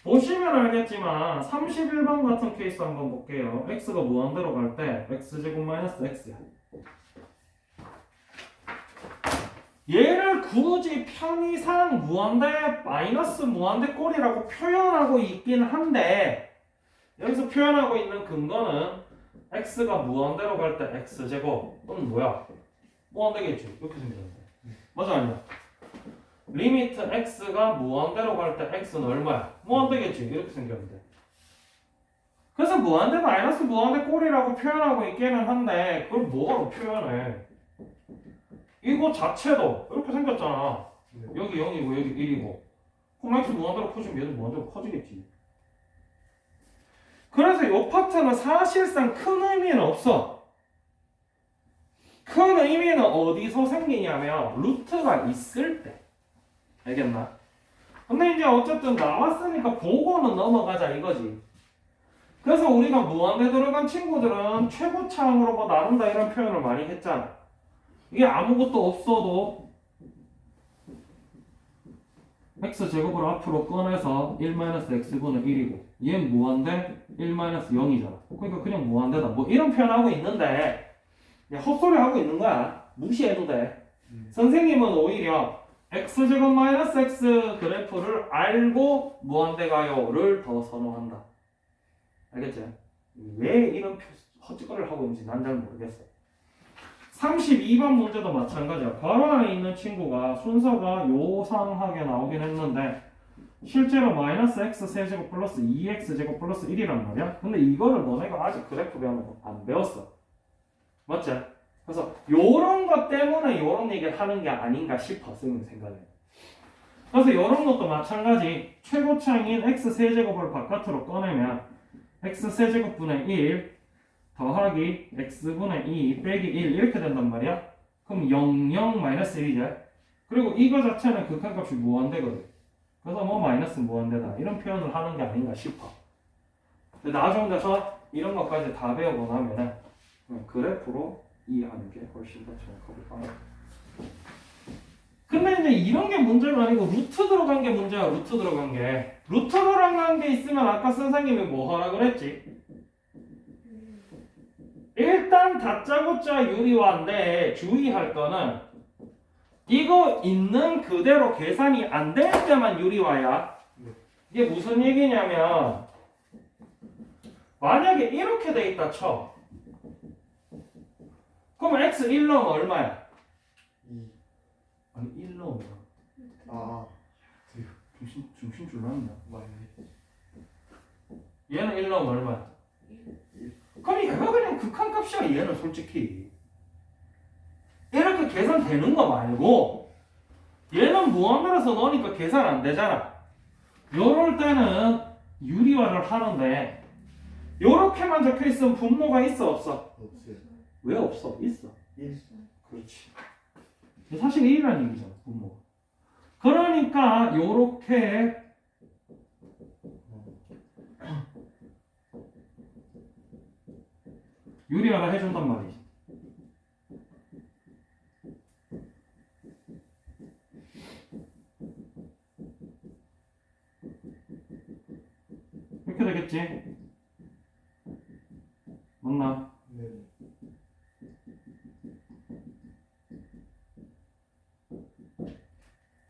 A: 보시면 알겠지만 31번 같은 케이스 한번 볼게요. x가 무한대로 갈 때 x제곱 마이너스 x야. 얘를 굳이 편의상 무한대 마이너스 무한대 꼴이라고 표현하고 있긴 한데 여기서 표현하고 있는 근거는 x가 무한대로 갈 때 x제곱 또는 뭐야? 무한대겠지. 이렇게 생겼는데 맞아 아니야? 리미트 x가 무한대로 갈 때 x는 얼마야? 무한대겠지. 이렇게 생겼는데 그래서 무한대 마이너스 무한대 꼴이라고 표현하고 있기는 한데 그걸 뭐로 표현해? 이거 자체도 이렇게 생겼잖아.
B: 네.
A: 여기 0이고 여기 1이고 그럼 x 무한대로 커지면 얘도 무한대로 커지겠지. 그래서 이 파트는 사실상 큰 의미는 없어. 큰 의미는 어디서 생기냐면 루트가 있을 때. 알겠나? 근데 이제 어쨌든 나왔으니까 보고는 넘어가자 이거지. 그래서 우리가 무한대 들어간 친구들은 최고차항으로 뭐 나눈다 이런 표현을 많이 했잖아. 이게 아무것도 없어도 x제곱을 앞으로 꺼내서 1-x분의 1이고 얘는 무한대 1-0이잖아. 그러니까 그냥 무한대다. 뭐 이런 표현하고 있는데 그냥 헛소리 하고 있는 거야. 무시해도 돼. 선생님은 오히려 x제곱 마이너스 x 그래프를 알고 무한대 가요를 더 선호한다. 알겠지? 왜 이런 헛짓거리를 하고 있는지 난 잘 모르겠어. 32번 문제도 마찬가지야. 괄호 안에 있는 친구가 순서가 요상하게 나오긴 했는데 실제로 마이너스 x 세제곱 플러스 2x 제곱 플러스 1이란 말이야. 근데 이거를 너네가 아직 그래프 배우는 안 배웠어. 맞지? 그래서 요런 것 때문에 요런 얘기를 하는 게 아닌가 싶어 선생님 생각에. 그래서 요런 것도 마찬가지. 최고차항인 x 세제곱을 바깥으로 꺼내면 x 세제곱분의 1 더하기 x분의 2 빼기 1 이렇게 된단 말이야. 그럼 0, 0 마이너스 1이죠. 그리고 이거 자체는 극한값이 무한대거든. 그래서 뭐 마이너스 무한대다 이런 표현을 하는 게 아닌가 싶어. 근데 나중 돼서 이런 것까지 다 배우고 나면은 그래프로 이해하는 게 훨씬 더 정확하고 빠르다. 근데 이제 이런 게 문제가 아니고 루트 들어간 게 문제야. 루트 들어간 게. 루트 들어간 게 있으면 아까 선생님이 뭐 하라 그랬지? 일단 다짜고짜 유리화인데 주의할 거는 이거 있는 그대로 계산이 안 될 때만 유리화야. 이게 무슨 얘기냐면 만약에 이렇게 돼 있다 쳐. 그럼 x 1 넣으면 얼마야?
B: 2.
A: 아니 1 넣으면
B: 아,
A: 중심 줄났나?
B: 맞네.
A: 얘는 1 넣으면 얼마야? 그럼 얘가 그냥 극한값이야. 얘는 솔직히 이렇게 계산되는 거 말고 얘는 무한대라서 넣으니까 계산 안 되잖아. 요럴 때는 유리화를 하는데 요렇게만 적혀있으면 분모가 있어 없어?
B: 없어요.
A: 왜 없어? 있어.
B: 1.
A: 그렇지. 사실 1이라는 얘기잖아 분모가. 그러니까 요렇게 유리화를 해준단 말이지. 이렇게 되겠지? 맞나?
B: 네.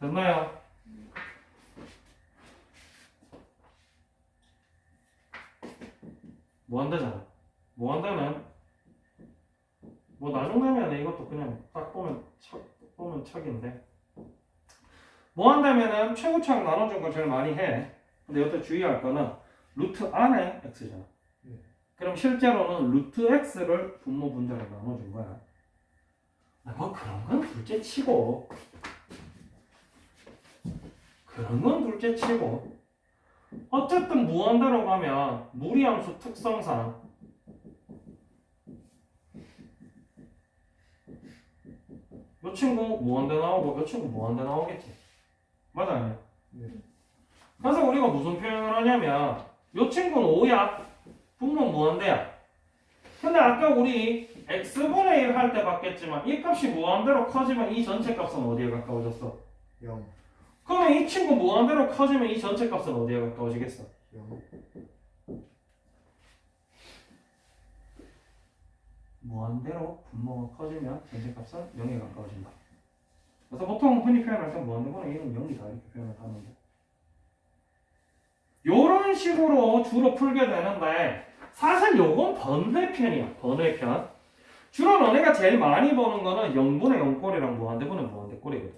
A: 됐나요? 무한대잖아. 무한대는 뭐 나중 되면 이것도 그냥 딱 보면 척인데 무한대면은 최고차항 나눠준 걸 제일 많이 해. 근데 여기서 주의할 거는 루트 안에 x잖아.
B: 네.
A: 그럼 실제로는 루트 x를 분모 분자로 나눠준 거야. 뭐 그런 건 둘째 치고 어쨌든 무한대로 가면 무리함수 특성상 요 친구 무한대 나오고 요 친구 무한대 나오겠지. 맞아 아니야?
B: 네.
A: 그래서 우리가 무슨 표현을 하냐면 요 친구는 5야. 분모 무한대야. 근데 아까 우리 x분의 1 할 때 봤겠지만 이 값이 무한대로 커지면 이 전체 값은 어디에 가까워졌어?
B: 0.
A: 그러면 이 친구 무한대로 커지면 이 전체 값은 어디에 가까워지겠어?
B: 0.
A: 무한대로 분모가 커지면 전체 값은 0에 가까워진다. 그래서 보통 흔히 표현할 때 뭐 하는 거는 얘는 0이다 이렇게 표현을 하는데 요런 식으로 주로 풀게 되는데 사실 요건 번외편이야. 번외편. 주로 너네가 제일 많이 보는 거는 0분의 0꼴이랑 무한대분의 무한대꼴이거든.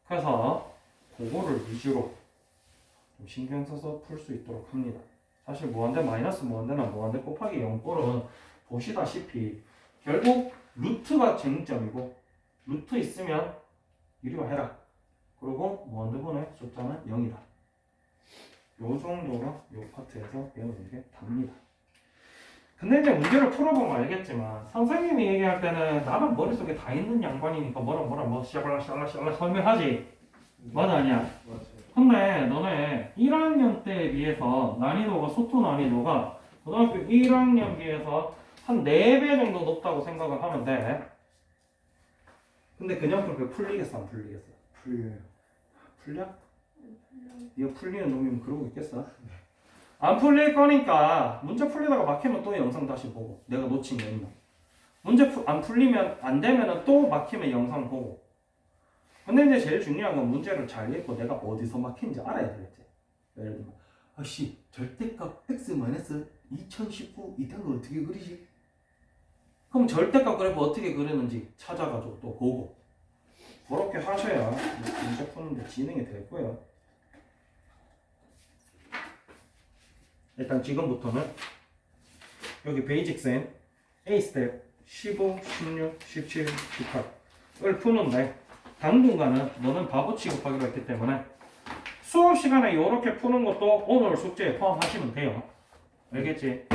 A: 그래서 그거를 위주로 좀 신경 써서 풀 수 있도록 합니다. 사실 무한대 마이너스 무한대나 무한대 곱하기 0꼴은 보시다시피 결국 루트가 쟁점이고 루트 있으면 이리와 해라. 그리고 무한대분의 숫자는 0이다. 요 정도가 요 파트에서 배우는 게 답니다. 근데 이제 문제를 풀어보면 알겠지만 선생님이 얘기할 때는 나는 머릿속에 다 있는 양반이니까 뭐라 뭐 샤발라 설명하지. 맞아 아니야?
B: 맞아요.
A: 근데 너네 1학년 때에 비해서 난이도가 소토 난이도가 고등학교 1학년 비해서 한 4배 정도 높다고 생각을 하면 돼. 근데 그냥 그렇게 풀리겠어 안 풀리겠어?
B: 풀려요.
A: 풀려? 네가 풀리는 놈이면 그러고 있겠어? 안 풀릴 거니까 문제 풀리다가 막히면 또 영상 다시 보고 내가 놓친 게 있나 문제 안 풀리면 안 되면 또 막히면 영상 보고 근데 이제 제일 중요한 건 문제를 잘 읽고 내가 어디서 막힌지 알아야 되겠지. 예를 들면 아씨 절대값 x-2019 이딴 거 어떻게 그리지? 그럼 절대값 그래프 어떻게 그리는지 찾아가지고 또 보고 그렇게 하셔야 문제 푸는데 진행이 될 거예요. 일단 지금부터는 여기 베이직센 A 스텝 15, 16, 17, 18을 푸는데 당분간은 너는 바보 취급하기로 했기 때문에 수업 시간에 이렇게 푸는 것도 오늘 숙제에 포함하시면 돼요. 알겠지?